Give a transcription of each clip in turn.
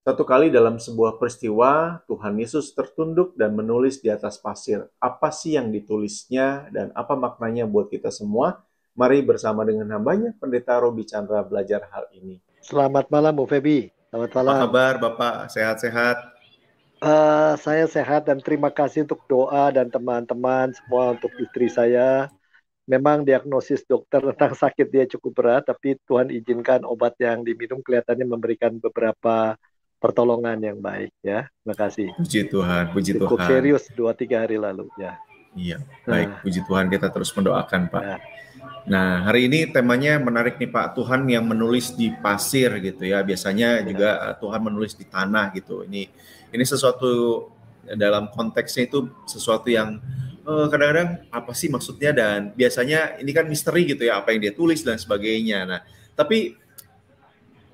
Satu kali dalam sebuah peristiwa, Tuhan Yesus tertunduk dan menulis di atas pasir. Apa sih yang ditulisnya dan apa maknanya buat kita semua? Mari bersama dengan hambanya, Pendeta Robi Chandra belajar hal ini. Selamat malam, Bu Febi. Selamat Apa malam. kabar Bapak? Sehat-sehat? Saya sehat dan terima kasih untuk doa dan teman-teman semua untuk istri saya. Memang diagnosis dokter tentang sakit dia cukup berat, tapi Tuhan izinkan obat yang diminum kelihatannya memberikan beberapa pertolongan yang baik ya. Terima kasih. Puji Tuhan, puji Cukup Tuhan. serius 2-3 hari lalu ya. Iya, baik. Puji Tuhan, kita terus mendoakan Pak. Ya. Nah, hari ini temanya menarik nih Pak. Tuhan yang menulis di pasir gitu ya. Biasanya juga Tuhan menulis di tanah gitu. Ini sesuatu dalam konteksnya itu sesuatu yang kadang-kadang apa sih maksudnya, dan biasanya ini kan misteri gitu ya, apa yang dia tulis dan sebagainya. Nah, tapi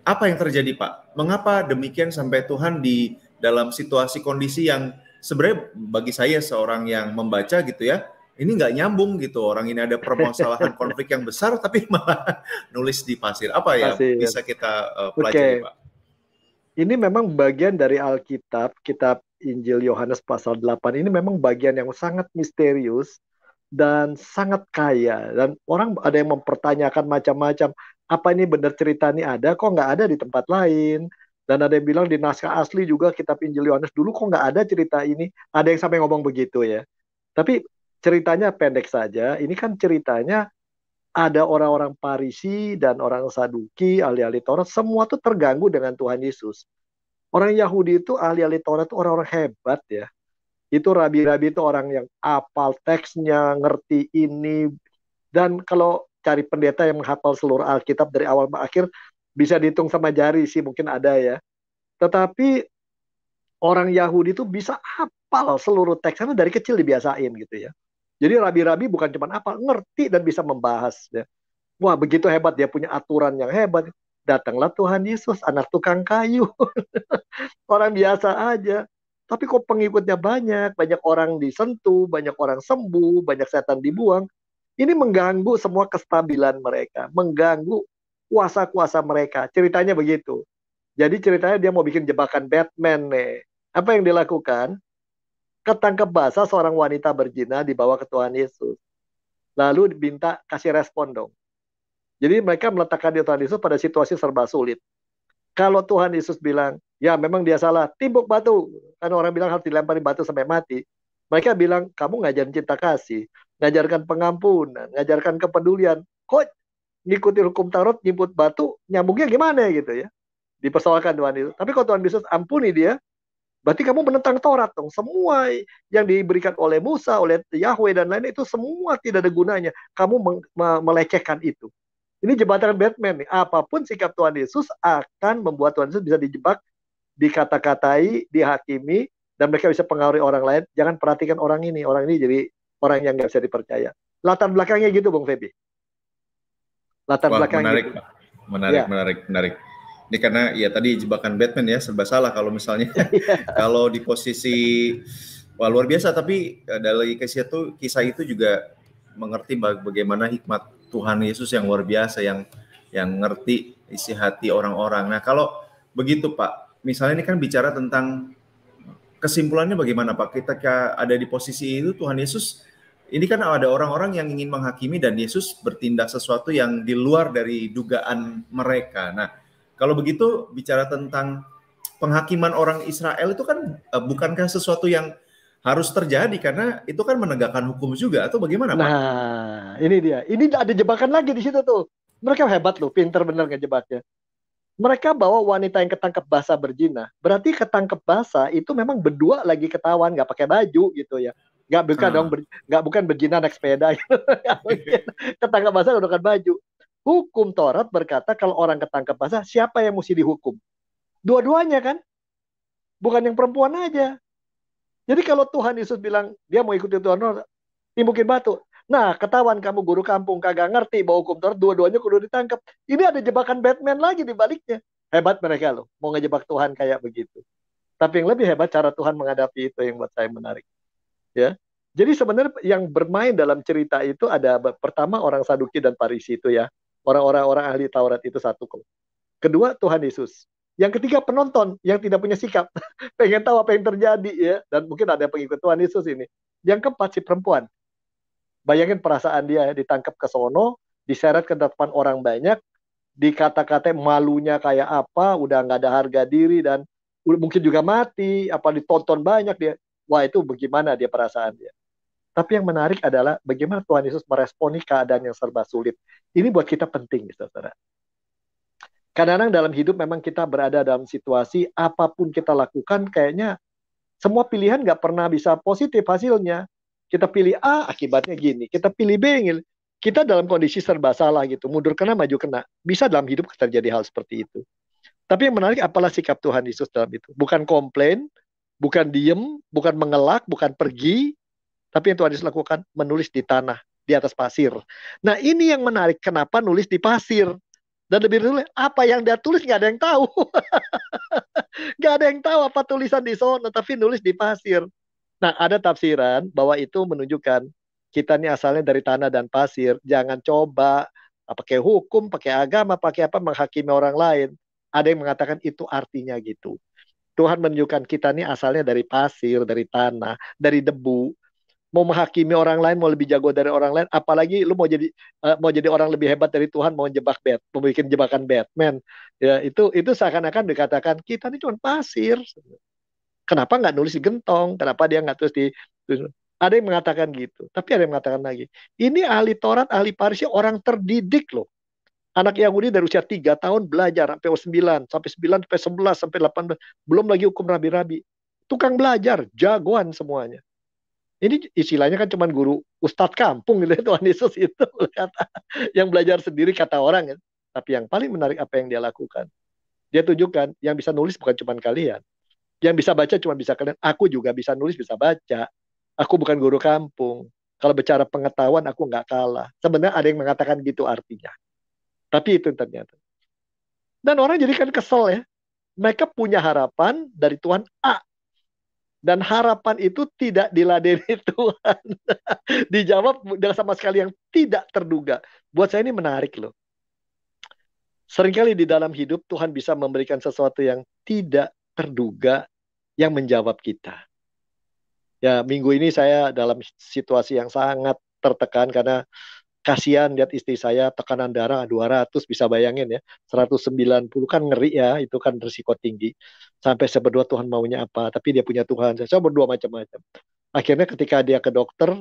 apa yang terjadi Pak? Mengapa demikian sampai Tuhan di dalam situasi kondisi yang sebenarnya bagi saya seorang yang membaca gitu ya, ini nggak nyambung gitu. Orang ini ada permasalahan konflik yang besar tapi malah nulis di pasir. Apa ya bisa kita pelajari Pak? Ini memang bagian dari Alkitab, kitab Injil Yohanes pasal 8 ini memang bagian yang sangat misterius dan sangat kaya. Dan orang ada yang mempertanyakan macam-macam, apa ini benar cerita ini ada, kok nggak ada di tempat lain? Dan ada yang bilang di naskah asli juga kitab Injil Yohanes dulu kok nggak ada cerita ini. Ada yang sampai ngomong begitu ya. Tapi ceritanya pendek saja, ini kan ceritanya ada orang-orang Farisi dan orang Saduki, ahli-ahli Taurat, semua tuh terganggu dengan Tuhan Yesus. Orang Yahudi itu ahli-ahli Taurat itu orang-orang hebat ya. Itu rabi-rabi itu orang yang hafal teksnya, ngerti ini. Dan kalau cari pendeta yang menghafal seluruh Alkitab dari awal ke akhir, bisa dihitung sama jari sih, mungkin ada ya. Tetapi orang Yahudi itu bisa hafal seluruh teksnya dari kecil dibiasain gitu ya. Jadi rabi-rabi bukan cuma apa, ngerti dan bisa membahas. Ya. Wah, begitu hebat, dia punya aturan yang hebat. Datanglah Tuhan Yesus, anak tukang kayu. Orang biasa aja. Tapi kok pengikutnya banyak, banyak orang disentuh, banyak orang sembuh, banyak setan dibuang. Ini mengganggu semua kestabilan mereka, mengganggu kuasa-kuasa mereka. Ceritanya begitu. Jadi ceritanya dia mau bikin jebakan Batman nih. Apa yang dilakukan? Ketangkep basah seorang wanita berzina dibawa ke Tuhan Yesus. Lalu diminta kasih respon dong. Jadi mereka meletakkan Tuhan Yesus pada situasi serba sulit. Kalau Tuhan Yesus bilang, ya memang dia salah, timbuk batu. Kan orang bilang harus dilempari batu sampai mati. Mereka bilang, kamu ngajarin cinta kasih, ngajarkan pengampunan, ngajarkan kepedulian. Kok ngikuti hukum Taurat, nyebut batu, nyambungnya gimana gitu ya. Dipersoalkan Tuhan Yesus. Tapi kalau Tuhan Yesus ampuni dia, berarti kamu menentang Taurat dong. Semua yang diberikan oleh Musa, oleh Yahweh dan lain itu semua tidak ada gunanya. Kamu melecehkan itu. Ini jebakan Batman nih. Apapun sikap Tuhan Yesus akan membuat Tuhan Yesus bisa dijebak, dikata-katai, dihakimi, dan mereka bisa pengaruhi orang lain. Jangan perhatikan orang ini. Orang ini jadi orang yang nggak bisa dipercaya. Latar belakangnya gitu, Bung Febi. Latar belakangnya menarik, gitu. Pak. Menarik. Ini karena ya tadi jebakan Batman ya, serba salah kalau misalnya kalau di posisi luar biasa, tapi dari kisah itu juga mengerti bagaimana hikmat Tuhan Yesus yang luar biasa, yang ngerti isi hati orang-orang. Nah, kalau begitu Pak, misalnya ini kan bicara tentang kesimpulannya bagaimana Pak? Ketika ada di posisi itu Tuhan Yesus, ini kan ada orang-orang yang ingin menghakimi dan Yesus bertindak sesuatu yang di luar dari dugaan mereka. Nah, kalau begitu bicara tentang penghakiman orang Israel itu kan bukankah sesuatu yang harus terjadi karena itu kan menegakkan hukum juga, atau bagaimana Pak? Nah, ini dia. Ini ada jebakan lagi di situ tuh. Mereka hebat loh, pinter bener ngejebaknya. Mereka bawa wanita yang ketangkep basah berzina. Berarti ketangkep basah itu memang berdua lagi ketahuan, nggak pakai baju gitu ya. Bukan berzina naik sepeda. Ketangkep basah udah kan baju. Hukum Taurat berkata kalau orang ketangkep basah, siapa yang mesti dihukum? Dua-duanya kan? Bukan yang perempuan aja. Jadi kalau Tuhan Yesus bilang, dia mau ikuti Tuhan, timbukin batu. Nah, ketahuan kamu guru kampung, kagak ngerti bahwa hukum Taurat, dua-duanya kudu ditangkap. Ini ada jebakan Batman lagi di baliknya. Hebat mereka loh, mau ngejebak Tuhan kayak begitu. Tapi yang lebih hebat cara Tuhan menghadapi itu yang buat saya menarik. Ya. Jadi sebenarnya yang bermain dalam cerita itu ada pertama orang Saduki dan Farisi itu ya. Orang-orang ahli Taurat itu satu kok. Kedua Tuhan Yesus. Yang ketiga penonton yang tidak punya sikap, pengen tahu apa yang terjadi ya, dan mungkin ada pengikut Tuhan Yesus ini. Yang keempat si perempuan, bayangin perasaan dia ya, ditangkap ke sono, diseret ke depan orang banyak, dikata-kata malunya kayak apa, udah nggak ada harga diri dan mungkin juga mati, apa ditonton banyak dia. Wah itu bagaimana dia perasaan dia. Tapi yang menarik adalah bagaimana Tuhan Yesus meresponi keadaan yang serba sulit. Ini buat kita penting, saudara. Kadang-kadang dalam hidup memang kita berada dalam situasi apapun kita lakukan kayaknya semua pilihan nggak pernah bisa positif hasilnya. Kita pilih A, akibatnya gini. Kita pilih B, kita dalam kondisi serba salah gitu. Mundur kena, maju kena. Bisa dalam hidup terjadi hal seperti itu. Tapi yang menarik apalah sikap Tuhan Yesus dalam itu. Bukan komplain, bukan diem, bukan mengelak, bukan pergi. Tapi yang Tuhan Yesus lakukan, menulis di tanah, di atas pasir. Nah ini yang menarik, kenapa nulis di pasir? Dan lebih dulu, apa yang dia tulis nggak ada yang tahu. Nggak ada yang tahu apa tulisan di sana, tapi nulis di pasir. Nah, ada tafsiran bahwa itu menunjukkan kita ini asalnya dari tanah dan pasir. Jangan coba pakai hukum, pakai agama, pakai apa menghakimi orang lain. Ada yang mengatakan itu artinya gitu. Tuhan menunjukkan kita ini asalnya dari pasir, dari tanah, dari debu. Mau menghakimi orang lain, mau lebih jago dari orang lain, apalagi lu mau jadi orang lebih hebat dari Tuhan, mau jebak mau bikin jebakan Batman. Ya, itu seakan-akan dikatakan kita ini cuma pasir. Kenapa nggak nulis di gentong? Kenapa dia nggak tulis di... Ada yang mengatakan gitu. Tapi ada yang mengatakan lagi. Ini ahli Taurat, ahli Farisi, orang terdidik loh. Anak Yahudi dari usia 3 tahun belajar sampai 9, sampai 9, sampai 11, sampai 18. Belum lagi hukum rabi-rabi. Tukang belajar, jagoan semuanya. Ini istilahnya kan cuma guru ustadz kampung gitu ya, Tuhan Yesus itu. Kata, yang belajar sendiri kata orang. Ya. Tapi yang paling menarik apa yang dia lakukan. Dia tunjukkan yang bisa nulis bukan cuma kalian. Yang bisa baca cuma bisa kalian. Aku juga bisa nulis, bisa baca. Aku bukan guru kampung. Kalau bicara pengetahuan, aku nggak kalah. Sebenarnya ada yang mengatakan gitu artinya. Tapi itu ternyata. Dan orang jadi kan kesel ya. Mereka punya harapan dari Tuhan A. Dan harapan itu tidak diladeni Tuhan. Dijawab dengan sama sekali yang tidak terduga. Buat saya ini menarik loh. Seringkali di dalam hidup Tuhan bisa memberikan sesuatu yang tidak terduga yang menjawab kita. Ya, minggu ini saya dalam situasi yang sangat tertekan karena kasihan lihat istri saya tekanan darah 200, bisa bayangin ya. 190 kan ngeri ya, itu kan risiko tinggi. Sampai saya berdoa Tuhan maunya apa, tapi dia punya Tuhan. Saya berdoa macam-macam. Akhirnya ketika dia ke dokter,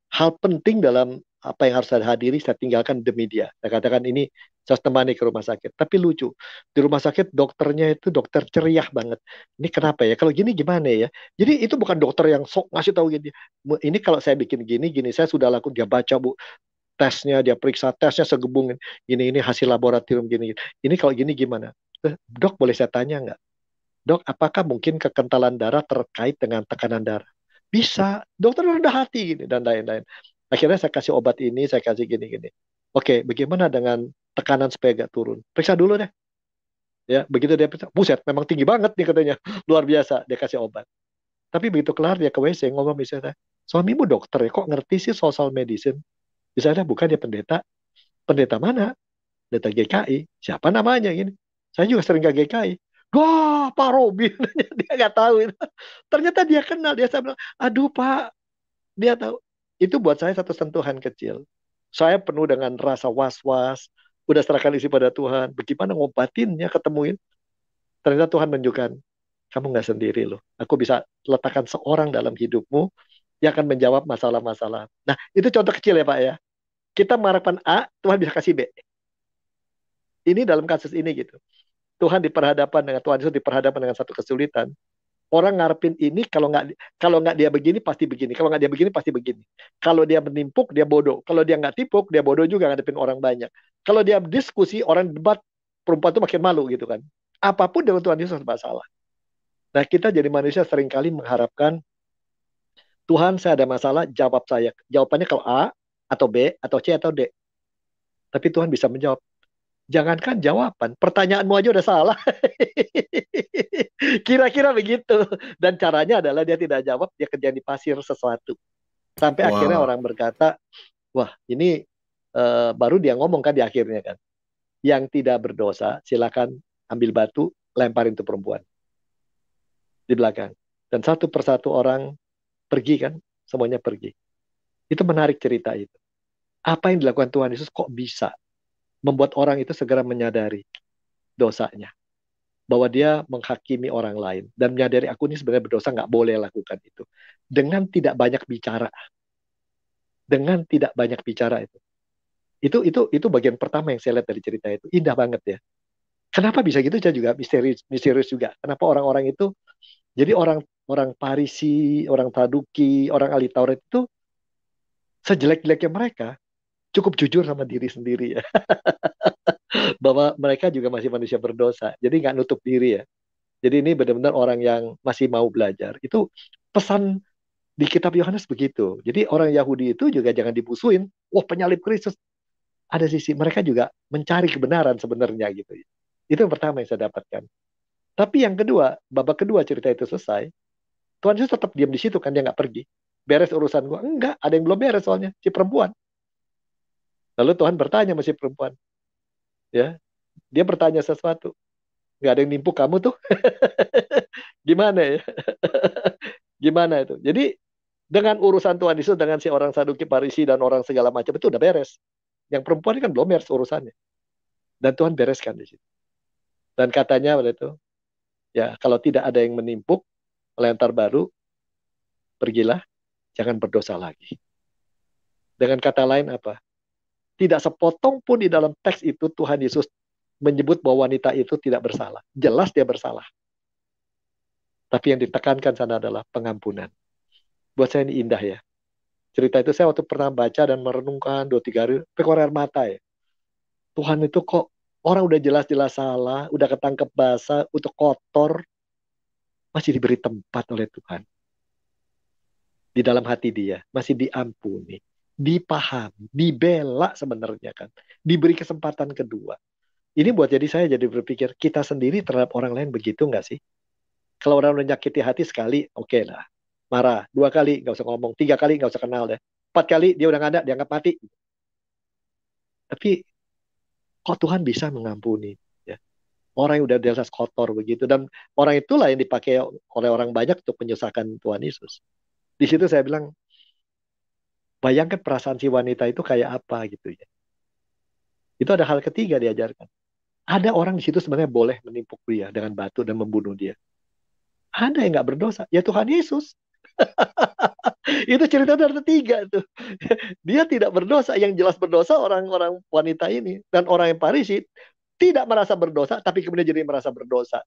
hal penting dalam apa yang harus saya hadiri, saya tinggalkan demi dia. Saya katakan ini saya temani ke rumah sakit. Tapi lucu, di rumah sakit dokternya itu dokter ceria banget. Ini kenapa ya? Kalau gini gimana ya? Jadi itu bukan dokter yang sok ngasih tahu gini. Ini kalau saya bikin gini, saya sudah lakukan. Dia baca bu, tesnya, dia periksa tesnya segebung. Ini hasil laboratorium gini. Ini kalau gini gimana? Dok boleh saya tanya nggak? Dok, apakah mungkin kekentalan darah terkait dengan tekanan darah? Bisa. Dokter rendah hati gini dan lain-lain. Akhirnya saya kasih obat ini, saya kasih gini-gini. Oke, bagaimana dengan tekanan supaya gak turun? Periksa dulu deh. Ya, begitu dia periksa, buset, memang tinggi banget nih katanya. Luar biasa, dia kasih obat. Tapi begitu kelar dia ke WC ngomong misalnya, suamimu dokter ya, kok ngerti sih social medicine? Misalnya bukan dia pendeta. Pendeta mana? Pendeta GKI. Siapa namanya ini? Saya juga sering ke GKI. Wah, Pak Robin. Dia nggak tahu itu. Ternyata dia kenal. Dia bilang, aduh Pak, dia tahu. Itu buat saya satu sentuhan kecil. Saya penuh dengan rasa was-was. Udah serahkan isi pada Tuhan. Bagaimana ngobatinnya, ketemuin. Ternyata Tuhan menunjukkan, kamu nggak sendiri loh. Aku bisa letakkan seorang dalam hidupmu yang akan menjawab masalah-masalah. Nah, itu contoh kecil ya Pak ya. Kita mengharapkan A, Tuhan bisa kasih B. Ini dalam kasus ini gitu. Tuhan Yesus diperhadapkan dengan satu kesulitan. Orang ngarepin ini kalau nggak dia begini pasti begini. Kalau nggak dia begini pasti begini. Kalau dia menimpuk dia bodoh. Kalau dia nggak timpuk dia bodoh juga ngadepin orang banyak. Kalau dia diskusi orang debat perempuan itu makin malu gitu kan. Apapun dengan Tuhan Yesus serba salah. Nah kita jadi manusia seringkali mengharapkan Tuhan saya ada masalah jawab saya. Jawabannya kalau A atau B atau C atau D. Tapi Tuhan bisa menjawab. Jangankan jawaban, pertanyaanmu aja udah salah. Kira-kira begitu. Dan caranya adalah dia tidak jawab, dia kerja di pasir sesuatu. Sampai akhirnya orang berkata, wah ini baru dia ngomong kan di akhirnya kan. Yang tidak berdosa, silakan ambil batu, lemparin tuh perempuan di belakang. Dan satu persatu orang pergi kan, semuanya pergi. Itu menarik cerita itu. Apa yang dilakukan Tuhan Yesus kok bisa membuat orang itu segera menyadari dosanya. Bahwa dia menghakimi orang lain. Dan menyadari aku ini sebenarnya berdosa, nggak boleh lakukan itu. Dengan tidak banyak bicara. Dengan tidak banyak bicara itu. Itu bagian pertama yang saya lihat dari cerita itu. Indah banget ya. Kenapa bisa gitu? Saya juga misterius juga. Kenapa orang-orang itu, jadi orang Farisi, orang Saduki, orang ahli Taurat itu sejelek-jeleknya mereka cukup jujur sama diri sendiri ya. Bahwa mereka juga masih manusia berdosa. Jadi nggak nutup diri ya. Jadi ini benar-benar orang yang masih mau belajar. Itu pesan di kitab Yohanes begitu. Jadi orang Yahudi itu juga jangan dimusuhin. Wah, penyalib Kristus. Ada sisi mereka juga mencari kebenaran sebenarnya gitu. Itu yang pertama yang saya dapatkan. Tapi yang kedua, babak kedua cerita itu selesai. Tuhan Yesus tetap diam di situ kan, dia nggak pergi. Beres urusan gua. Enggak, ada yang belum beres soalnya, si perempuan. Lalu Tuhan bertanya sama si perempuan. Ya, dia bertanya sesuatu. Nggak ada yang nimpuk kamu tuh. Gimana ya? Gimana itu? Jadi dengan urusan Tuhan Yesus dengan si orang Saduki, Farisi dan orang segala macam itu udah beres. Yang perempuan ini kan belum beres urusannya. Dan Tuhan bereskan di situ. Dan katanya pada itu, ya kalau tidak ada yang menimpuk lentar baru, pergilah, jangan berdosa lagi. Dengan kata lain apa? Tidak sepotong pun di dalam teks itu Tuhan Yesus menyebut bahwa wanita itu tidak bersalah. Jelas dia bersalah. Tapi yang ditekankan sana adalah pengampunan. Buat saya ini indah ya. Cerita itu saya waktu pernah baca dan merenungkan 2-3 hari, keluar air mata ya. Tuhan itu kok orang udah jelas-jelas salah, udah ketangkep basah, udah kotor, masih diberi tempat oleh Tuhan. Di dalam hati dia, masih diampuni, dipahami, dibela sebenarnya kan. Diberi kesempatan kedua. Ini buat jadi saya jadi berpikir, kita sendiri terhadap orang lain begitu nggak sih? Kalau orang menyakiti hati sekali, oke lah. Marah, 2 kali, nggak usah ngomong. 3 kali, nggak usah kenal deh. 4 kali, dia udah nggak ada, dianggap mati. Tapi, kok Tuhan bisa mengampuni? Ya. Orang yang udah jelas kotor begitu. Dan orang itulah yang dipakai oleh orang banyak untuk menyusahkan Tuhan Yesus. Di situ saya bilang, bayangkan perasaan si wanita itu kayak apa gitu ya. Itu ada hal ketiga diajarkan. Ada orang di situ sebenarnya boleh menimpuk dia dengan batu dan membunuh dia. Ada yang nggak berdosa, ya Tuhan Yesus. Itu cerita dari tiga tuh. Dia tidak berdosa, yang jelas berdosa orang-orang wanita ini. Dan orang yang Farisi tidak merasa berdosa, tapi kemudian jadi merasa berdosa.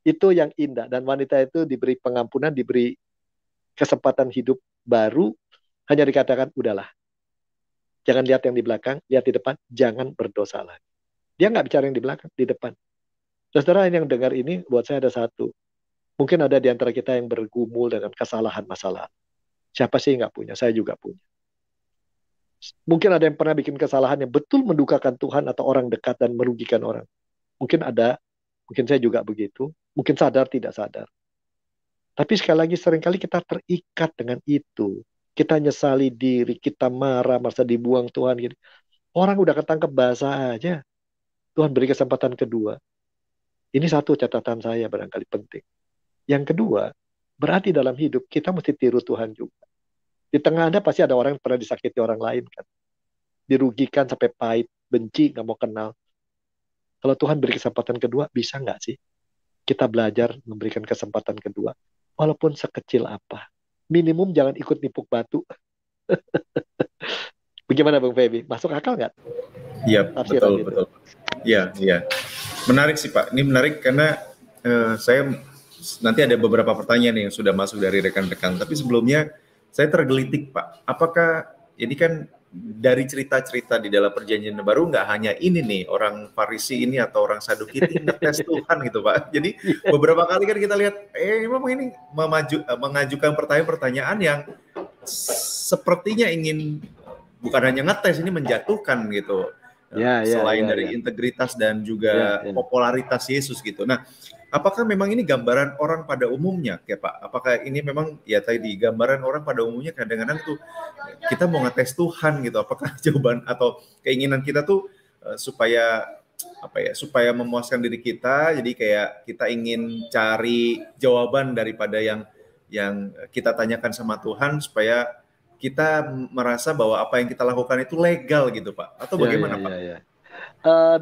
Itu yang indah. Dan wanita itu diberi pengampunan, diberi kesempatan hidup baru, hanya dikatakan, udahlah. Jangan lihat yang di belakang, lihat di depan, jangan berdosa lagi. Dia nggak bicara yang di belakang, di depan. Saudara yang dengar ini, buat saya ada satu. Mungkin ada di antara kita yang bergumul dengan kesalahan masalah. Siapa sih nggak punya? Saya juga punya. Mungkin ada yang pernah bikin kesalahan yang betul mendukakan Tuhan atau orang dekat dan merugikan orang. Mungkin ada, mungkin saya juga begitu. Mungkin sadar, tidak sadar. Tapi sekali lagi seringkali kita terikat dengan itu. Kita nyesali diri, kita marah, masa dibuang Tuhan. Gitu. Orang udah ketangkep basah aja. Tuhan beri kesempatan kedua. Ini satu catatan saya barangkali penting. Yang kedua, berarti dalam hidup kita mesti tiru Tuhan juga. Di tengah Anda pasti ada orang yang pernah disakiti orang lain kan. Dirugikan sampai pahit, benci, nggak mau kenal. Kalau Tuhan beri kesempatan kedua, bisa nggak sih? Kita belajar memberikan kesempatan kedua. Walaupun sekecil apa. Minimum jangan ikut nipuk batu. Bagaimana Bang Feby? Masuk akal nggak? Iya, betul. Iya. Menarik sih Pak. Ini menarik karena saya nanti ada beberapa pertanyaan yang sudah masuk dari rekan-rekan. Tapi sebelumnya saya tergelitik Pak. Apakah ini kan dari cerita-cerita di dalam perjanjian baru nggak hanya ini nih orang Farisi ini atau orang Saduki ini ngetes Tuhan gitu Pak. Jadi beberapa kali kan kita lihat memang ini mengajukan pertanyaan-pertanyaan yang sepertinya ingin bukan hanya ngetes, ini menjatuhkan gitu. Selain dari integritas dan juga popularitas Yesus gitu. Nah, apakah memang ini gambaran orang pada umumnya ya Pak? Apakah ini memang ya tadi gambaran orang pada umumnya kadang-kadang tuh kita mau ngetes Tuhan gitu. Apakah jawaban atau keinginan kita tuh supaya apa ya, supaya memuaskan diri kita, jadi kayak kita ingin cari jawaban daripada yang kita tanyakan sama Tuhan, supaya kita merasa bahwa apa yang kita lakukan itu legal gitu Pak, atau Ya, ya, bagaimana ya, Pak? ya.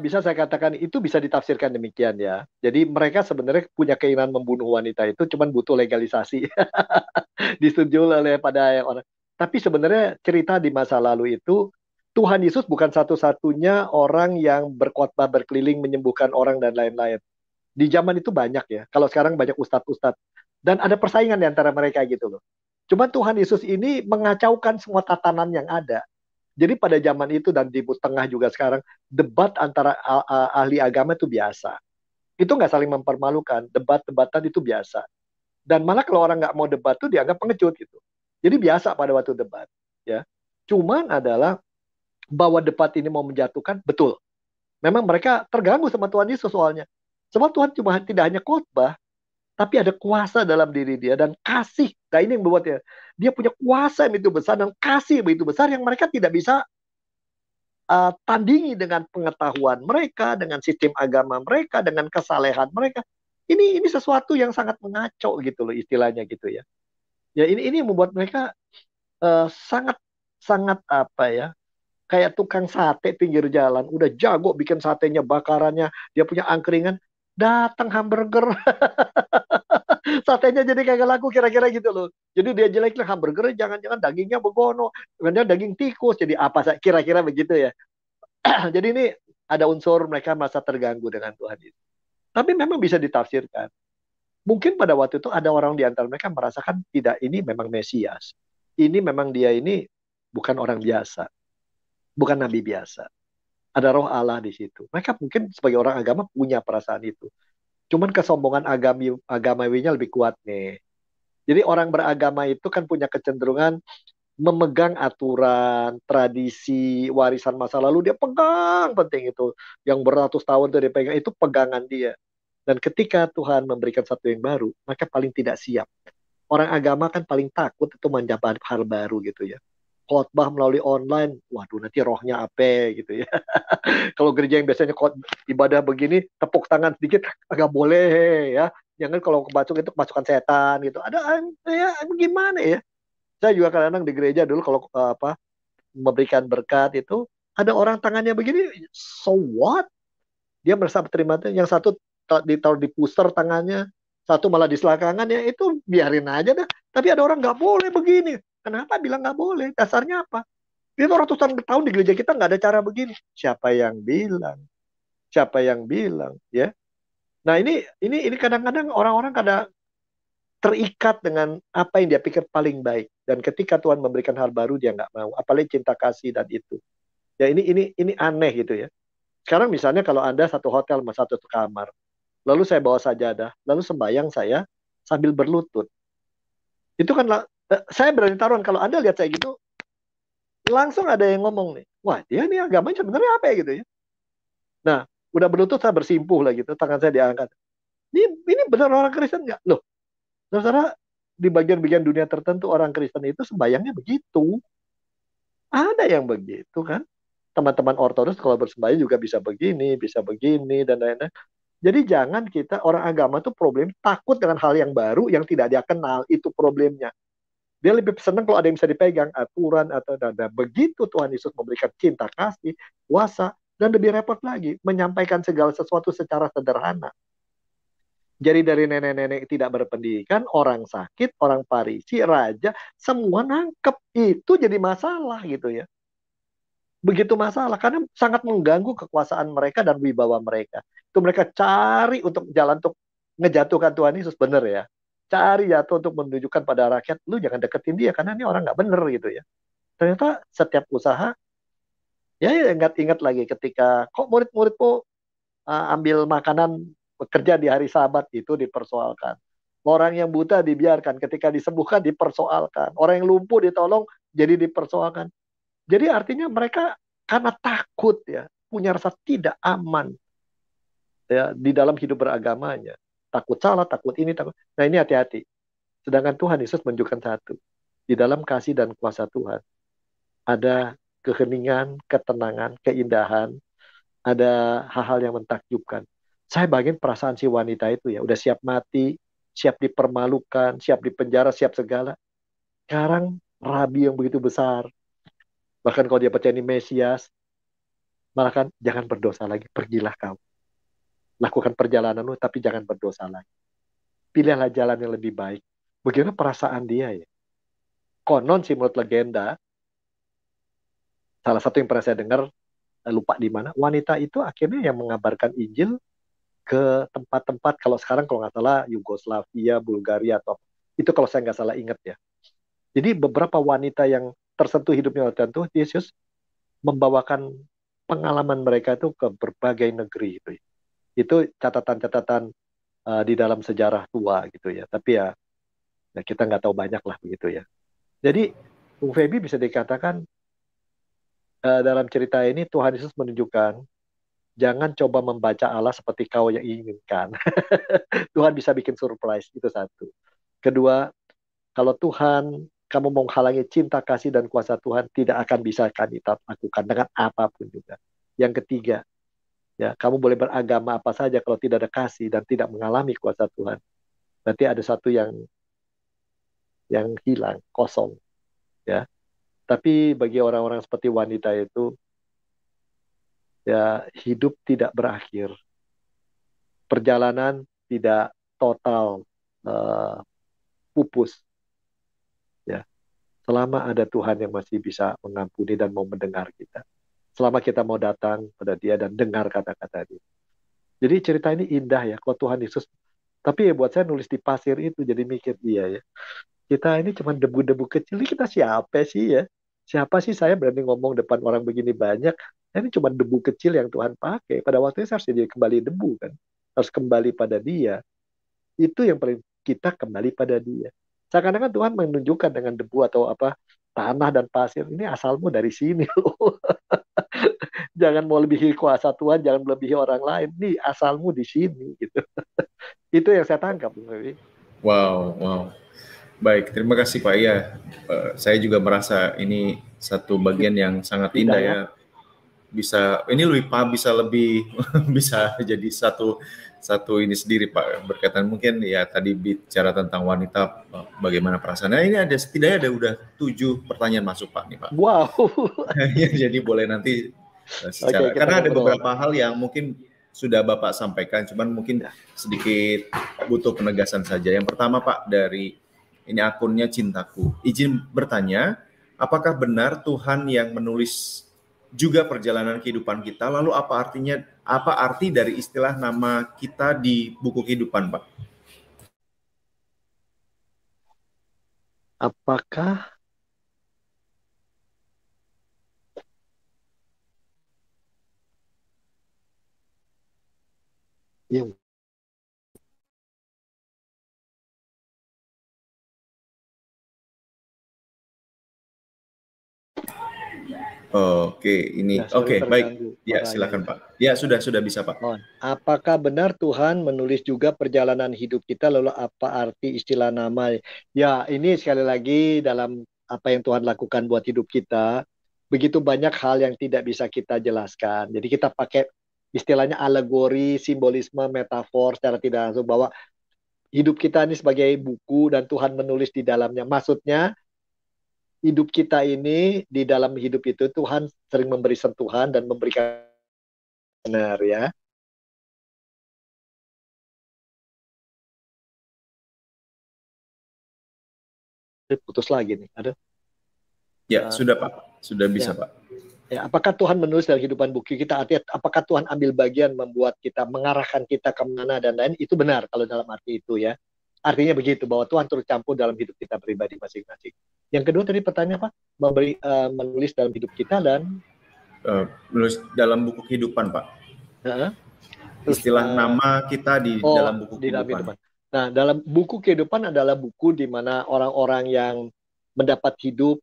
Bisa saya katakan itu bisa ditafsirkan demikian ya. Jadi mereka sebenarnya punya keinginan membunuh wanita itu cuman butuh legalisasi. Disetujui oleh pada yang orang. Tapi sebenarnya cerita di masa lalu itu Tuhan Yesus bukan satu-satunya orang yang berkhotbah berkeliling menyembuhkan orang dan lain-lain. Di zaman itu banyak ya. Kalau sekarang banyak ustadz-ustadz dan ada persaingan di antara mereka gitu loh. Cuma Tuhan Yesus ini mengacaukan semua tatanan yang ada. Jadi pada zaman itu dan di tengah juga sekarang debat antara ahli agama itu biasa. Itu nggak saling mempermalukan. Debat-debatan itu biasa. Dan malah kalau orang nggak mau debat tuh dianggap pengecut gitu. Jadi biasa pada waktu debat. Ya. Cuman adalah bahwa debat ini mau menjatuhkan, betul. Memang mereka terganggu sama Tuhan Yesus soalnya. Sebab Tuhan cuma tidak hanya khotbah, tapi ada kuasa dalam diri dia dan kasih. Nah ini yang membuatnya. Dia punya kuasa yang begitu besar dan kasih yang begitu besar yang mereka tidak bisa tandingi dengan pengetahuan mereka, dengan sistem agama mereka, dengan kesalehan mereka. Ini sesuatu yang sangat mengaco gitu loh istilahnya gitu ya. Ya ini yang membuat mereka sangat sangat apa ya, kayak tukang sate pinggir jalan, udah jago bikin satenya, bakarannya, dia punya angkringan, datang hamburger, satenya jadi kagak laku kira-kira gitu loh. Jadi dia jelek lah hamburger, jangan-jangan dagingnya begono, jangan daging tikus, jadi apa kira-kira begitu ya. Jadi ini ada unsur mereka merasa terganggu dengan Tuhan itu. Tapi memang bisa ditafsirkan. Mungkin pada waktu itu ada orang di antara mereka merasakan tidak, ini memang Mesias. Ini memang dia ini bukan orang biasa, bukan nabi biasa. Ada roh Allah di situ. Mereka mungkin sebagai orang agama punya perasaan itu. Cuman kesombongan agamawinya lebih kuat nih. Jadi orang beragama itu kan punya kecenderungan memegang aturan, tradisi, warisan masa lalu, dia pegang penting itu. Yang beratus tahun itu dia pegang, itu pegangan dia. Dan ketika Tuhan memberikan satu yang baru, maka paling tidak siap. Orang agama kan paling takut itu mendapat hal baru gitu ya. Khotbah melalui online, waduh nanti rohnya apa gitu ya. Kalau gereja yang biasanya ibadah begini, tepuk tangan sedikit, agak boleh ya. Jangan kalau kebacuk itu kemasukan setan gitu. Ada ya gimana ya? Saya juga kadang-kadang di gereja dulu kalau memberikan berkat itu ada orang tangannya begini, so what? Dia merasa terima, yang satu ditaruh di puster tangannya, satu malah di selangkangan, ya itu biarin aja dah. Tapi ada orang nggak boleh begini. Kenapa bilang nggak boleh? Dasarnya apa? Itu ratusan tahun di gereja kita nggak ada cara begini. Siapa yang bilang? Siapa yang bilang? Ya. Nah ini kadang-kadang orang-orang kadang terikat dengan apa yang dia pikir paling baik. Dan ketika Tuhan memberikan hal baru dia nggak mau. Apalagi cinta kasih dan itu. Ya ini aneh gitu ya. Sekarang misalnya kalau Anda satu hotel sama satu kamar, lalu saya bawa sajadah, lalu sembahyang saya sambil berlutut. Itu kan saya berani taruhan kalau Anda lihat saya gitu, langsung ada yang ngomong nih, wah dia nih agamanya sebenarnya apa ya gitu ya. Nah, udah berlutut saya bersimpuh lah gitu, tangan saya diangkat. Ini benar orang Kristen nggak? Loh, saudara, di bagian-bagian dunia tertentu orang Kristen itu sembahyangnya begitu. Ada yang begitu kan. Teman-teman Ortodoks kalau bersembahyang juga bisa begini, dan lain-lain. Jadi jangan kita, orang agama tuh problem, takut dengan hal yang baru yang tidak dia kenal, itu problemnya. Dia lebih senang kalau ada yang bisa dipegang, aturan, atau dan begitu Tuhan Yesus memberikan cinta kasih, kuasa, dan lebih repot lagi, menyampaikan segala sesuatu secara sederhana. Jadi dari nenek-nenek tidak berpendidikan, orang sakit, orang Farisi, raja, semua nangkep. Itu jadi masalah gitu ya. Begitu masalah, karena sangat mengganggu kekuasaan mereka dan wibawa mereka. Itu mereka cari untuk jalan untuk ngejatuhkan Tuhan Yesus, bener ya. Cari jatuh untuk menunjukkan pada rakyat, lu jangan deketin dia, karena ini orang nggak bener gitu ya. Ternyata setiap usaha, ya ingat-ingat lagi ketika, kok murid-muridku ambil makanan bekerja di hari Sabat, itu dipersoalkan. Orang yang buta dibiarkan, ketika disembuhkan dipersoalkan. Orang yang lumpuh ditolong, jadi dipersoalkan. Jadi artinya mereka karena takut ya, punya rasa tidak aman ya di dalam hidup beragamanya. Takut salah, takut ini, takut. Nah ini hati-hati. Sedangkan Tuhan Yesus menunjukkan satu. Di dalam kasih dan kuasa Tuhan ada keheningan, ketenangan, keindahan, ada hal-hal yang mentakjubkan. Saya bagian perasaan si wanita itu ya, udah siap mati, siap dipermalukan, siap dipenjara, siap segala. Sekarang rabi yang begitu besar, bahkan kalau dia percaya ini Mesias, malah kan jangan berdosa lagi, pergilah kau. Lakukan perjalananmu, tapi jangan berdosa lagi. Pilihlah jalan yang lebih baik. Bagaimana perasaan dia ya? Konon sih menurut legenda, salah satu yang pernah saya dengar, lupa di mana, wanita itu akhirnya yang mengabarkan Injil ke tempat-tempat, kalau sekarang kalau nggak salah Yugoslavia, Bulgaria, atau itu kalau saya nggak salah ingat ya. Jadi beberapa wanita yang tersentuh hidupnya oleh Tuhan tuh, Yesus membawakan pengalaman mereka itu ke berbagai negeri gitu. Itu catatan-catatan di dalam sejarah tua gitu ya. Tapi ya kita nggak tahu banyak lah begitu ya. Jadi Bung Feby bisa dikatakan dalam cerita ini Tuhan Yesus menunjukkan jangan coba membaca Allah seperti kau yang inginkan. Tuhan bisa bikin surprise, itu satu. Kedua, kalau Tuhan kamu mau menghalangi cinta kasih dan kuasa Tuhan, tidak akan bisa kami lakukan dengan apapun juga. Yang ketiga, ya kamu boleh beragama apa saja kalau tidak ada kasih dan tidak mengalami kuasa Tuhan. Nanti ada satu yang hilang, kosong, ya. Tapi bagi orang-orang seperti wanita itu, ya hidup tidak berakhir, perjalanan tidak total pupus, ya. Selama ada Tuhan yang masih bisa mengampuni dan mau mendengar kita, selama kita mau datang pada Dia dan dengar kata-kata Dia. Jadi cerita ini indah ya, kalau Tuhan Yesus. Tapi ya buat saya nulis di pasir itu jadi mikir, iya ya. Kita ini cuma debu-debu kecil, ini kita siapa sih ya? Siapa sih saya berani ngomong depan orang begini banyak? Ini cuma debu kecil yang Tuhan pakai. Pada waktu itu saya harus jadi kembali debu kan. Harus kembali pada Dia. Itu yang paling, kita kembali pada Dia. Seakan-akan Tuhan menunjukkan dengan debu atau apa, tanah dan pasir, ini asalmu dari sini loh. Jangan mau lebihi kuasa Tuhan, jangan melebihi orang lain. Nih asalmu di sini gitu. Itu yang saya tangkap, Bung Febi. Wow, wow. Baik, terima kasih Pak. Iya, saya juga merasa ini satu bagian yang sangat indah ya. Bisa, ini bisa lebih bisa jadi satu ini sendiri Pak. Berkaitan mungkin ya tadi bicara tentang wanita, bagaimana perasaannya. Ini ada setidaknya ada udah 7 pertanyaan masuk Pak nih Pak. Wow. Jadi boleh nanti secara, karena ada beberapa hal yang mungkin sudah Bapak sampaikan, cuman mungkin sedikit butuh penegasan saja. Yang pertama Pak, dari ini akunnya Cintaku. Izin bertanya, apakah benar Tuhan yang menulis juga perjalanan kehidupan kita? Lalu apa arti dari istilah nama kita di buku kehidupan, Pak? Apakah yang Oke, ini ya, oke, baik. Ya, silakan Pak. Ya, sudah bisa Pak. Apakah benar Tuhan menulis juga perjalanan hidup kita, lalu apa arti istilah nama? Ya, ini sekali lagi dalam apa yang Tuhan lakukan buat hidup kita, begitu banyak hal yang tidak bisa kita jelaskan. Jadi kita pakai istilahnya alegori, simbolisme, metafor secara tidak langsung, bahwa hidup kita ini sebagai buku dan Tuhan menulis di dalamnya. Maksudnya hidup kita ini, di dalam hidup itu Tuhan sering memberi sentuhan dan memberikan benar ya. Putus lagi nih, ada? Ya, sudah Pak, sudah bisa Pak. Ya, apakah Tuhan menulis dalam kehidupan buku kita? Artinya, apakah Tuhan ambil bagian membuat kita, mengarahkan kita ke mana dan lain? Itu benar kalau dalam arti itu ya. Artinya begitu, bahwa Tuhan turut campur dalam hidup kita pribadi masing-masing. Yang kedua tadi pertanyaan apa? Menulis dalam hidup kita dan menulis dalam buku kehidupan Pak. Istilah nama kita di dalam buku kehidupan. Nah, dalam buku kehidupan adalah buku di mana orang-orang yang mendapat hidup,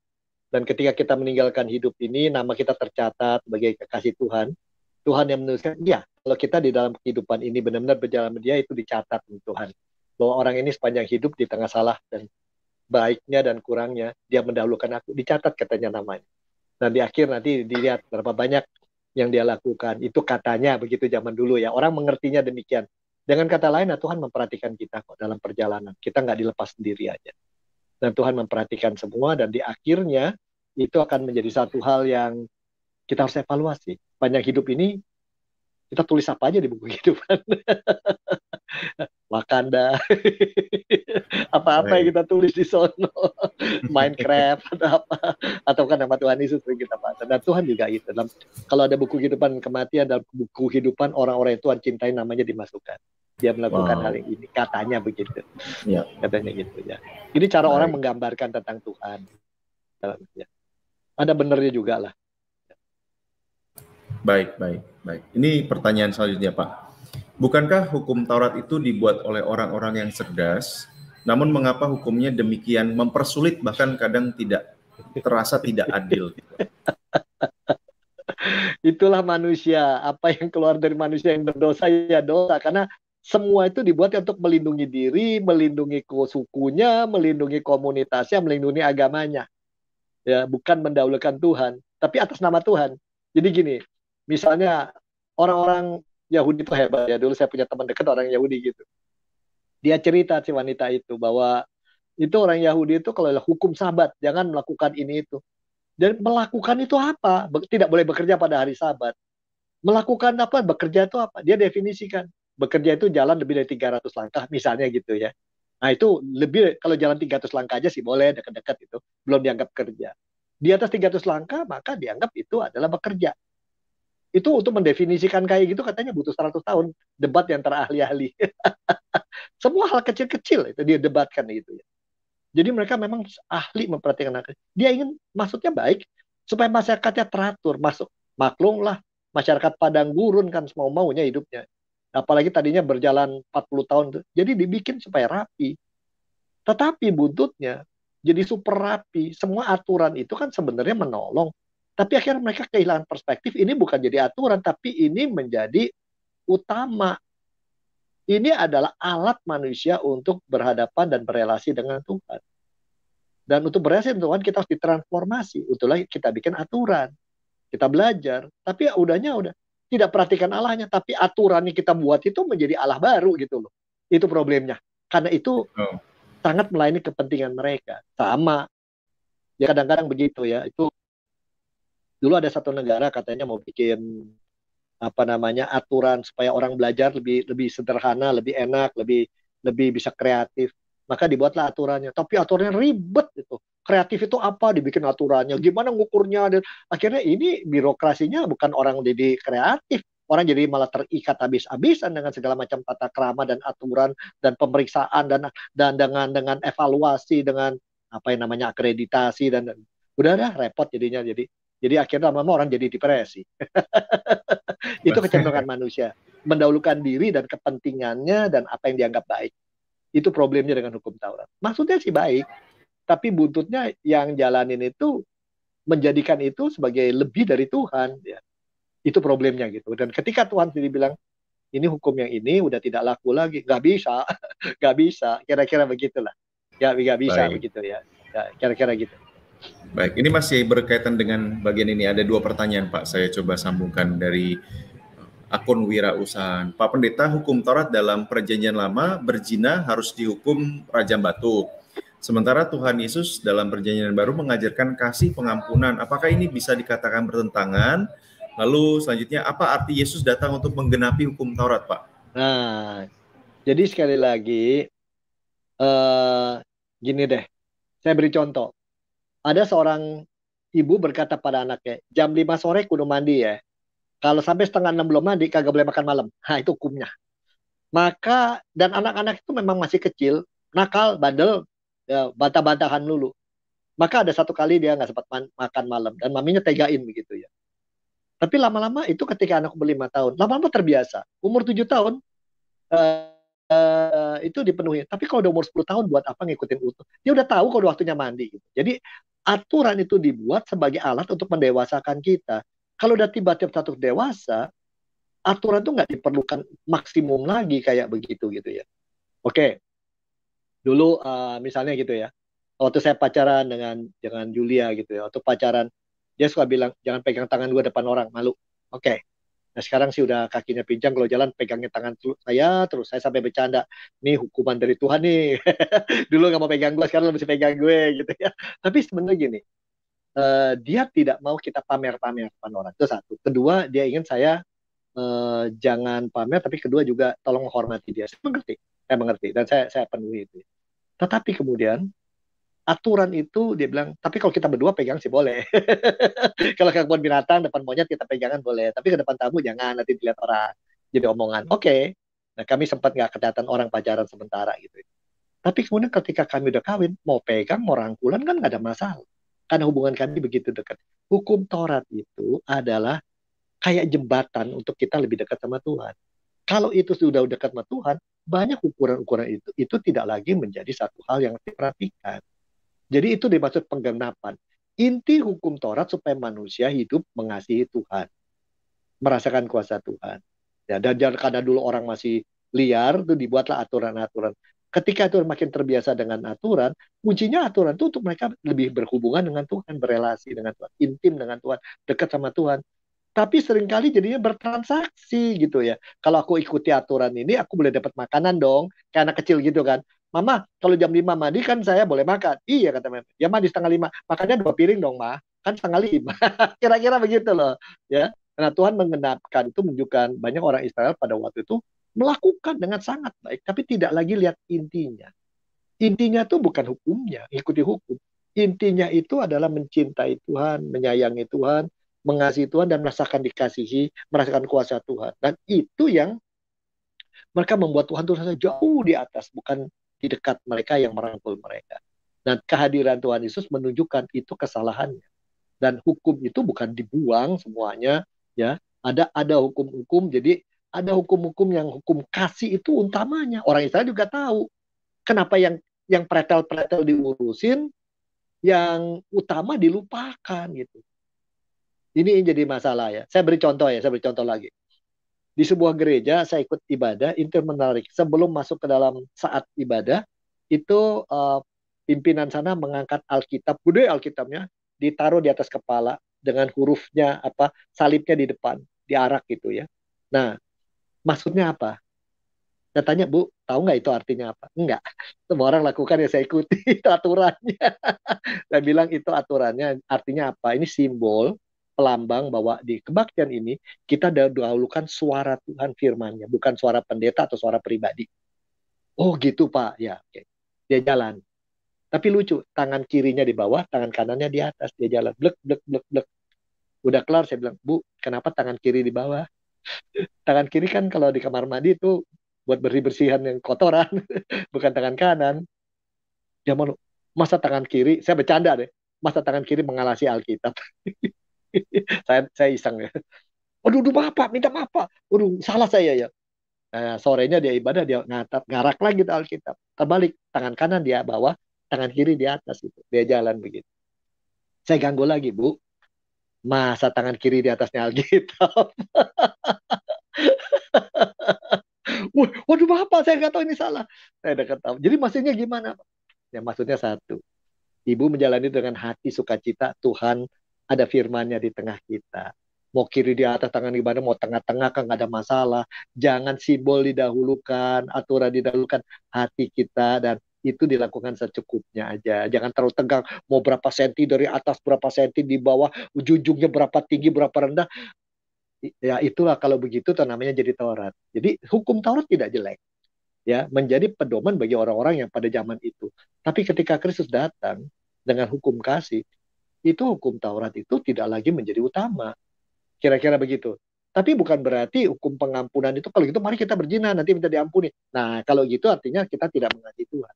dan ketika kita meninggalkan hidup ini, nama kita tercatat sebagai kekasih Tuhan. Tuhan yang menuliskan, ya, kalau kita di dalam kehidupan ini benar-benar berjalan sama Dia, itu dicatat oleh Tuhan. Bahwa orang ini sepanjang hidup di tengah salah dan baiknya dan kurangnya, dia mendahulukan aku, dicatat katanya namanya. Dan di akhir nanti dilihat berapa banyak yang dia lakukan. Itu katanya begitu zaman dulu ya. Orang mengertinya demikian. Dengan kata lain, ya, Tuhan memperhatikan kita kok dalam perjalanan. Kita nggak dilepas sendiri aja. Dan Tuhan memperhatikan semua, dan di akhirnya itu akan menjadi satu hal yang kita harus evaluasi. Panjang hidup ini, kita tulis apa aja di buku kehidupan. Wakanda, apa-apa yang Baik. kita tulis di sono, Minecraft atau apa, atau kan nama Tuhan Yesus sering kita baca. Dan Tuhan juga itu. Kalau ada buku kehidupan kematian dan buku kehidupan orang-orang yang Tuhan cintai, namanya dimasukkan. Dia melakukan hal Wow. ini, katanya begitu, Ya, katanya gitu ya. Ini cara orang baik. menggambarkan tentang Tuhan. Ya. Ada benernya juga lah. Baik, baik, baik. Ini pertanyaan selanjutnya, Pak. Bukankah hukum Taurat itu dibuat oleh orang-orang yang cerdas, namun mengapa hukumnya demikian mempersulit, bahkan kadang terasa tidak adil? Itulah manusia. Apa yang keluar dari manusia yang berdosa ya dosa. Karena semua itu dibuat untuk melindungi diri, melindungi sukunya, melindungi komunitasnya, melindungi agamanya. Ya, bukan mendahulukan Tuhan, tapi atas nama Tuhan. Jadi gini, misalnya orang-orang Yahudi itu hebat ya. Dulu saya punya teman dekat orang Yahudi gitu. Dia cerita si wanita itu bahwa itu orang Yahudi itu kalau hukum Sabat, jangan melakukan ini itu. Dan melakukan itu apa? Tidak boleh bekerja pada hari Sabat. Melakukan apa? Bekerja itu apa? Dia definisikan. Bekerja itu jalan lebih dari 300 langkah, misalnya gitu ya. Nah itu lebih, kalau jalan 300 langkah aja sih boleh, dekat-dekat itu. Belum dianggap kerja. Di atas 300 langkah, maka dianggap itu adalah bekerja. Itu untuk mendefinisikan kayak gitu katanya butuh 100 tahun. Debat yang terahli-ahli. Semua hal kecil-kecil itu dia debatkan gitu ya. Jadi mereka memang ahli memperhatikan hal. Dia ingin, maksudnya baik, supaya masyarakatnya teratur. Maklum lah, masyarakat padang gurun kan mau-maunya hidupnya. Apalagi tadinya berjalan 40 tahun. Jadi dibikin supaya rapi. Tetapi buntutnya jadi super rapi. Semua aturan itu kan sebenarnya menolong. Tapi akhirnya mereka kehilangan perspektif. Ini bukan jadi aturan, tapi ini menjadi utama. Ini adalah alat manusia untuk berhadapan dan berelasi dengan Tuhan. Dan untuk berelasi dengan Tuhan, kita harus ditransformasi. Itulah kita bikin aturan. Kita belajar. Tapi ya udahnya udah. Tidak perhatikan Allahnya. Tapi aturan yang kita buat itu menjadi Allah baru gitu loh. Itu problemnya. Karena itu Oh, sangat melayani kepentingan mereka. Sama. Ya kadang-kadang begitu ya. Itu dulu ada satu negara katanya mau bikin apa namanya aturan supaya orang belajar lebih lebih sederhana, lebih enak, lebih lebih bisa kreatif. Maka dibuatlah aturannya. Tapi aturannya ribet itu. Kreatif itu apa? Dibikin aturannya. Gimana ngukurnya? Dan akhirnya ini birokrasinya bukan orang jadi kreatif. Orang jadi malah terikat habis-habisan dengan segala macam tata krama dan aturan dan pemeriksaan dan dengan evaluasi dengan apa yang namanya akreditasi dan udah dah repot jadinya jadi akhirnya lama-lama orang jadi depresi. Itu kecenderungan manusia. Mendahulukan diri dan kepentingannya dan apa yang dianggap baik. Itu problemnya dengan hukum Taurat. Maksudnya sih baik, tapi buntutnya yang jalanin itu menjadikan itu sebagai lebih dari Tuhan. Ya. Itu problemnya gitu. Dan ketika Tuhan sendiri bilang, ini hukum yang ini udah tidak laku lagi. Nggak bisa. Nggak bisa. Kira-kira begitulah. Ya, nggak bisa baik. begitu ya. Ya kira-kira gitu. Baik, ini masih berkaitan dengan bagian ini. Ada dua pertanyaan, Pak. Saya coba sambungkan dari akun Wirausahaan. Pak Pendeta, hukum Taurat dalam Perjanjian Lama berzina harus dihukum rajam batu. Sementara Tuhan Yesus dalam Perjanjian Baru mengajarkan kasih pengampunan. Apakah ini bisa dikatakan bertentangan? Lalu selanjutnya, apa arti Yesus datang untuk menggenapi hukum Taurat, Pak? Nah, jadi sekali lagi, gini deh. Saya beri contoh. Ada seorang ibu berkata pada anaknya, jam 5 sore kudu mandi ya. Kalau sampai setengah 6 belum mandi, kagak boleh makan malam. Nah, itu hukumnya. Maka, dan anak-anak itu memang masih kecil, nakal, bandel, ya, bantah-bantahan dulu. Maka ada satu kali dia nggak sempat makan malam. Dan maminya tegain begitu ya. Tapi lama-lama itu ketika anak umur 5 tahun, lama-lama terbiasa. Umur 7 tahun, itu dipenuhi. Tapi kalau udah umur 10 tahun, buat apa ngikutin utuh? Dia udah tahu kalau waktunya mandi. Gitu. Jadi, aturan itu dibuat sebagai alat untuk mendewasakan kita. Kalau udah tiba-tiba satu dewasa, aturan itu nggak diperlukan maksimum lagi kayak begitu gitu ya. Oke, dulu misalnya gitu ya. Waktu saya pacaran dengan Julia gitu ya. Waktu pacaran, dia suka bilang, jangan pegang tangan gue depan orang, malu. Oke. Nah sekarang sih udah kakinya pincang, kalau jalan pegangnya tangan saya terus. Saya sampai bercanda, nih hukuman dari Tuhan nih. Dulu nggak mau pegang gue, sekarang lo mesti pegang gue gitu ya. Tapi sebenarnya gini, dia tidak mau kita pamer-pamer depan orang. Itu satu. Kedua, dia ingin saya jangan pamer, tapi kedua juga tolong menghormati dia. Saya mengerti dan saya penuhi itu. Tetapi kemudian aturan itu dia bilang, tapi kalau kita berdua pegang sih boleh. Kalau ke kebun binatang depan monyet kita pegangan boleh, tapi ke depan tamu jangan, nanti dilihat orang. Jadi omongan. Oke. Nah kami sempat nggak kelihatan orang pacaran sementara gitu. Tapi kemudian ketika kami udah kawin, mau pegang, mau rangkulan kan nggak ada masalah. Karena hubungan kami begitu dekat. Hukum Taurat itu adalah kayak jembatan untuk kita lebih dekat sama Tuhan. Kalau itu sudah dekat sama Tuhan, banyak ukuran-ukuran itu tidak lagi menjadi satu hal yang diperhatikan. Jadi itu dimaksud penggenapan. Inti hukum Taurat supaya manusia hidup mengasihi Tuhan, merasakan kuasa Tuhan. Ya, dan jangan karena dulu orang masih liar, itu dibuatlah aturan-aturan. Ketika itu makin terbiasa dengan aturan, kuncinya aturan itu untuk mereka lebih berhubungan dengan Tuhan, berelasi dengan Tuhan, intim dengan Tuhan, dekat sama Tuhan. Tapi seringkali jadinya bertransaksi gitu ya. Kalau aku ikuti aturan ini, aku boleh dapat makanan dong. Kayak anak kecil gitu kan. Mama, kalau jam 5 mandi kan saya boleh makan. Iya kata mama. Ya mandi setengah 5. Makannya 2 piring dong, Ma. Kan setengah 5. Kira-kira begitu loh. Ya. Nah Tuhan mengenapkan itu menunjukkan banyak orang Israel pada waktu itu melakukan dengan sangat baik. Tapi tidak lagi lihat intinya. Intinya itu bukan hukumnya, ikuti hukum. Intinya itu adalah mencintai Tuhan, menyayangi Tuhan, mengasihi Tuhan dan merasakan dikasihi, merasakan kuasa Tuhan. Dan itu yang mereka membuat Tuhan itu rasa jauh di atas, bukan di dekat mereka yang merangkul mereka. Dan kehadiran Tuhan Yesus menunjukkan itu kesalahannya. Dan hukum itu bukan dibuang semuanya, ya. Ada hukum-hukum, jadi ada hukum-hukum yang hukum kasih itu utamanya. Orang Israel juga tahu kenapa yang pretel-pretel diurusin, yang utama dilupakan gitu. Ini yang jadi masalah ya. Saya beri contoh lagi. Di sebuah gereja saya ikut ibadah, itu menarik. Sebelum masuk ke dalam saat ibadah, itu pimpinan sana mengangkat Alkitab, gede Alkitabnya, ditaruh di atas kepala dengan hurufnya apa, salibnya di depan, diarak gitu ya. Nah, maksudnya apa? Saya tanya, Bu, tahu nggak itu artinya apa? Enggak. Semua orang lakukan ya saya ikuti itu aturannya. Saya bilang itu aturannya artinya apa? Ini simbol pelambang bahwa di kebaktian ini kita dahulukan suara Tuhan firman-Nya, bukan suara pendeta atau suara pribadi. Oh gitu Pak, ya oke. Dia jalan. Tapi lucu, tangan kirinya di bawah, tangan kanannya di atas. Dia jalan, blek, blek, blek, blek. Udah kelar, saya bilang, Bu, kenapa tangan kiri di bawah? Tangan kiri kan kalau di kamar mandi itu buat bersih-bersihan yang kotoran, bukan tangan kanan. Dia mau, masa tangan kiri, saya bercanda deh, masa tangan kiri mengalasi Alkitab. saya iseng ya. Waduh, Bapak, minta maaf Pak. Waduh, salah saya ya. Nah, sorenya dia ibadah, dia ngarak lagi tuh Alkitab. Terbalik, tangan kanan dia bawah, tangan kiri di atas itu. Dia jalan begitu. Saya ganggu lagi, Bu. Masa tangan kiri di atasnya Alkitab? Waduh, Bapak, saya nggak tahu ini salah. Saya udah ketahui. Jadi maksudnya gimana, Pak? Ya, maksudnya satu. Ibu menjalani dengan hati sukacita, Tuhan ada firman-Nya di tengah kita. Mau kiri di atas, tangan di mana, mau tengah-tengah kan nggak ada masalah. Jangan simbol didahulukan, aturan didahulukan, hati kita, dan itu dilakukan secukupnya aja. Jangan terlalu tegang, mau berapa senti dari atas, berapa senti di bawah, ujung-ujungnya berapa tinggi, berapa rendah. Ya itulah kalau begitu itu namanya jadi Taurat. Jadi hukum Taurat tidak jelek, ya, menjadi pedoman bagi orang-orang yang pada zaman itu. Tapi ketika Kristus datang dengan hukum kasih, itu hukum Taurat itu tidak lagi menjadi utama. Kira-kira begitu. Tapi bukan berarti hukum pengampunan itu kalau gitu mari kita berzina nanti minta diampuni. Nah, kalau gitu artinya kita tidak mengasihi Tuhan.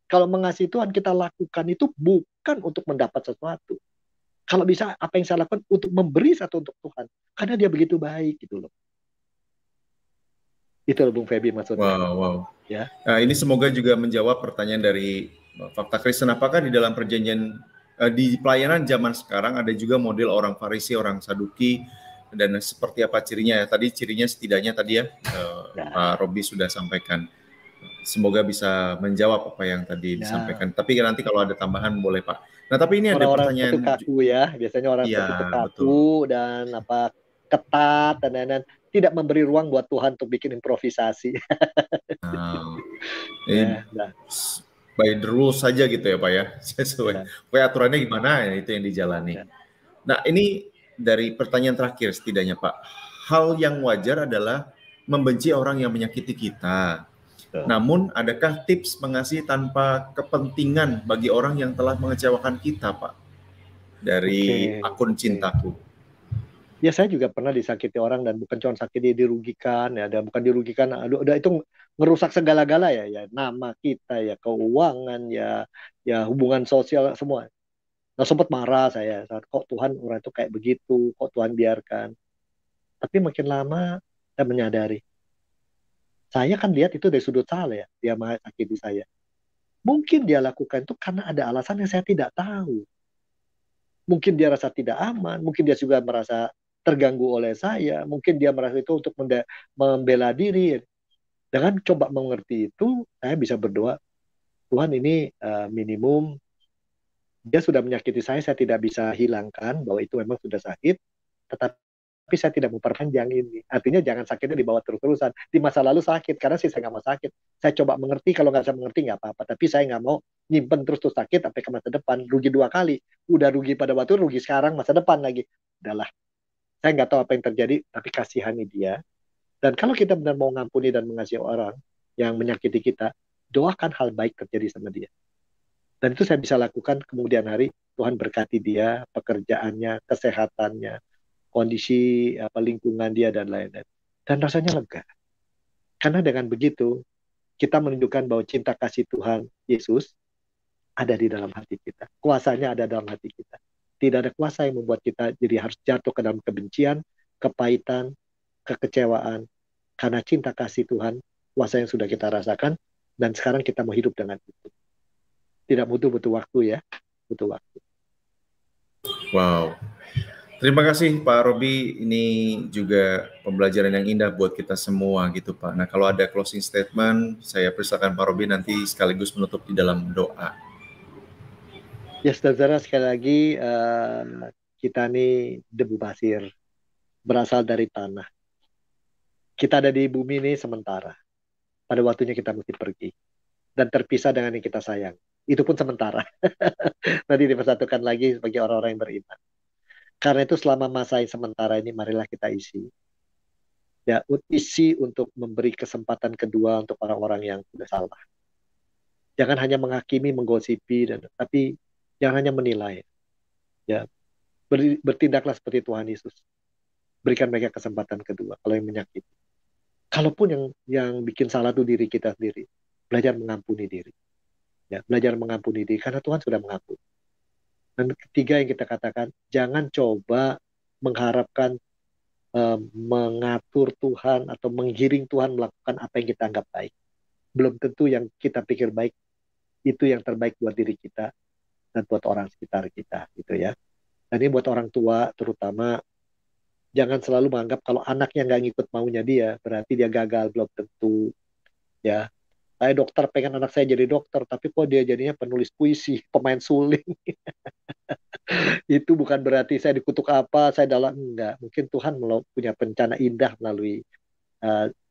Kalau mengasihi Tuhan kita lakukan itu bukan untuk mendapat sesuatu. Kalau bisa apa yang saya lakukan untuk memberi satu untuk Tuhan. Karena dia begitu baik gitu loh. Itu loh Bung Febi maksudnya. Wow. Ya. Nah, ini semoga juga menjawab pertanyaan dari Fakta Kristen. Apakah di dalam perjanjian di pelayanan zaman sekarang ada juga model orang Farisi, orang Saduki, dan seperti apa cirinya ya? Tadi cirinya setidaknya tadi ya, Pak Robi sudah sampaikan. Semoga bisa menjawab apa yang tadi disampaikan. Tapi nanti kalau ada tambahan boleh Pak. Nah tapi ini ada pertanyaan. Orang kaku ya, biasanya orang seperti itu kaku dan apa ketat dan lain-lain, tidak memberi ruang buat Tuhan untuk bikin improvisasi. Nah, Ya, ini nah, by the rules saja gitu ya Pak ya, sesuai. ya, Pokoknya aturannya gimana ya itu yang dijalani. ya. Nah ini dari pertanyaan terakhir setidaknya Pak, hal yang wajar adalah membenci orang yang menyakiti kita. Tuh. Namun adakah tips mengasihi tanpa kepentingan bagi orang yang telah mengecewakan kita Pak? Dari akun cintaku. Ya saya juga pernah disakiti orang dan bukan cuma sakit, dia dirugikan ya, dan bukan dirugikan, aduh, udah itu ngerusak segala-gala ya, ya nama kita ya, keuangan ya, ya hubungan sosial semua. Nah sempat marah saya, kok Tuhan orang itu kayak begitu, kok Tuhan biarkan. Tapi makin lama saya menyadari, saya kan lihat itu dari sudut saya, dia menyakiti saya. Mungkin dia lakukan itu karena ada alasan yang saya tidak tahu. Mungkin dia rasa tidak aman, mungkin dia juga merasa terganggu oleh saya, mungkin dia merasa itu untuk membela diri. Dengan coba mengerti itu, saya bisa berdoa, Tuhan ini minimum, dia sudah menyakiti saya tidak bisa hilangkan bahwa itu memang sudah sakit, tetapi saya tidak memperpanjang ini. Artinya jangan sakitnya dibawa terus-terusan. Di masa lalu sakit, karena sih saya nggak mau sakit. Saya coba mengerti, kalau nggak bisa mengerti nggak apa-apa. Tapi saya nggak mau nyimpen terus sakit sampai ke masa depan. Rugi 2 kali. Udah rugi pada waktu, rugi sekarang, masa depan lagi. Udahlah. Saya nggak tahu apa yang terjadi, tapi kasihani dia. Dan kalau kita benar mau ngampuni dan mengasihi orang yang menyakiti kita, doakan hal baik terjadi sama dia. Dan itu saya bisa lakukan kemudian hari, Tuhan berkati dia, pekerjaannya, kesehatannya, kondisi lingkungan dia dan lain-lain. Dan rasanya lega. Karena dengan begitu, kita menunjukkan bahwa cinta kasih Tuhan Yesus ada di dalam hati kita. Kuasanya ada dalam hati kita. Tidak ada kuasa yang membuat kita jadi harus jatuh ke dalam kebencian, kepahitan, kekecewaan. Karena cinta kasih Tuhan, kuasa yang sudah kita rasakan, dan sekarang kita mau hidup dengan itu. Tidak butuh waktu ya, butuh waktu. Wow. Terima kasih Pak Robi, ini juga pembelajaran yang indah buat kita semua gitu Pak. Nah kalau ada closing statement, saya persilakan Pak Robi nanti sekaligus menutup di dalam doa. Ya saudara, sekali lagi kita ini debu pasir, berasal dari tanah. Kita ada di bumi ini sementara. Pada waktunya kita mesti pergi. Dan terpisah dengan yang kita sayang. Itu pun sementara. Nanti dipersatukan lagi sebagai orang-orang yang beriman. Karena itu selama masa yang sementara ini, marilah kita isi. Ya, isi untuk memberi kesempatan kedua untuk orang-orang yang sudah salah. Jangan hanya menghakimi, menggosipi, tapi jangan hanya menilai. Ya, bertindaklah seperti Tuhan Yesus. Berikan mereka kesempatan kedua kalau yang menyakiti. Kalaupun yang bikin salah itu diri kita sendiri, belajar mengampuni diri. Ya, belajar mengampuni diri karena Tuhan sudah mengampuni. Dan ketiga yang kita katakan, jangan coba mengharapkan mengatur Tuhan atau menggiring Tuhan melakukan apa yang kita anggap baik. Belum tentu yang kita pikir baik itu yang terbaik buat diri kita dan buat orang sekitar kita, gitu ya. Dan ini buat orang tua terutama, jangan selalu menganggap kalau anaknya nggak ngikut maunya dia, berarti dia gagal. Belum tentu. Ya, saya dokter, pengen anak saya jadi dokter, tapi kok dia jadinya penulis puisi, pemain suling. Itu bukan berarti saya dikutuk apa, saya dalam, enggak. Mungkin Tuhan punya rencana indah melalui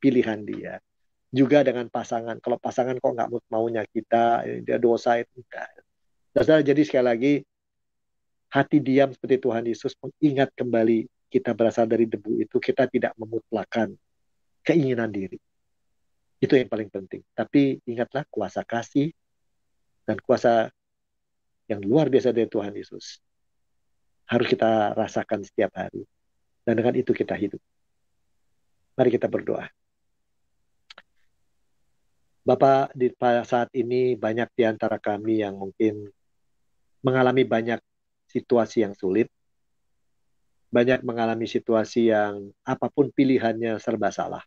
pilihan dia. Juga dengan pasangan. Kalau pasangan kok nggak maunya kita, dia dosa itu enggak. Jadi sekali lagi, hati diam seperti Tuhan Yesus, mengingat kembali kita berasal dari debu itu, kita tidak memutlakan keinginan diri. Itu yang paling penting. Tapi ingatlah kuasa kasih dan kuasa yang luar biasa dari Tuhan Yesus harus kita rasakan setiap hari. Dan dengan itu kita hidup. Mari kita berdoa. Bapak, di saat ini banyak di antara kami yang mungkin mengalami banyak situasi yang sulit. Banyak mengalami situasi yang apapun pilihannya serba salah.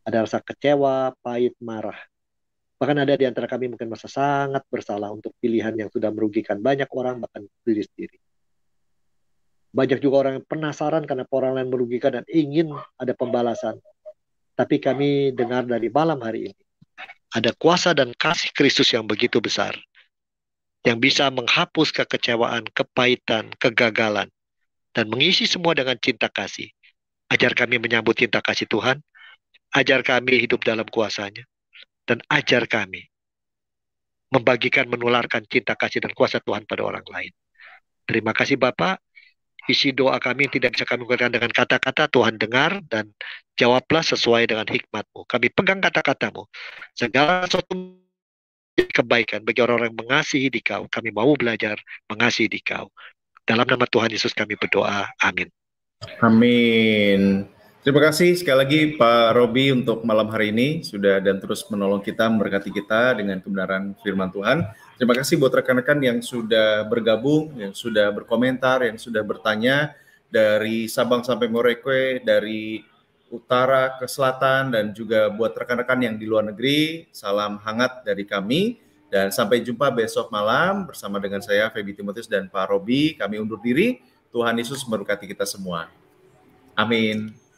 Ada rasa kecewa, pahit, marah. Bahkan ada di antara kami mungkin merasa sangat bersalah untuk pilihan yang sudah merugikan banyak orang, bahkan diri sendiri. Banyak juga orang yang penasaran karena orang lain merugikan dan ingin ada pembalasan. Tapi kami dengar dari malam hari ini, ada kuasa dan kasih Kristus yang begitu besar, yang bisa menghapus kekecewaan, kepahitan, kegagalan, dan mengisi semua dengan cinta kasih. Ajar kami menyambut cinta kasih Tuhan, ajar kami hidup dalam kuasa-Nya, dan ajar kami membagikan, menularkan cinta kasih dan kuasa Tuhan pada orang lain. Terima kasih Bapak. Isi doa kami tidak bisa kami ungkapkan dengan kata-kata. Tuhan dengar dan jawablah sesuai dengan hikmat-Mu. Kami pegang kata-kata-Mu. Segala sesuatu kebaikan bagi orang-orang yang mengasihi di Kau. Kami mau belajar mengasihi di Kau. Dalam nama Tuhan Yesus kami berdoa. Amin. Amin. Terima kasih sekali lagi Pak Robi untuk malam hari ini sudah dan terus menolong kita, memberkati kita dengan kebenaran firman Tuhan. Terima kasih buat rekan-rekan yang sudah bergabung, yang sudah berkomentar, yang sudah bertanya dari Sabang sampai Merauke, dari utara ke selatan, dan juga buat rekan-rekan yang di luar negeri, salam hangat dari kami. Dan sampai jumpa besok malam bersama dengan saya Feby Timotius dan Pak Robi. Kami undur diri. Tuhan Yesus memberkati kita semua. Amin.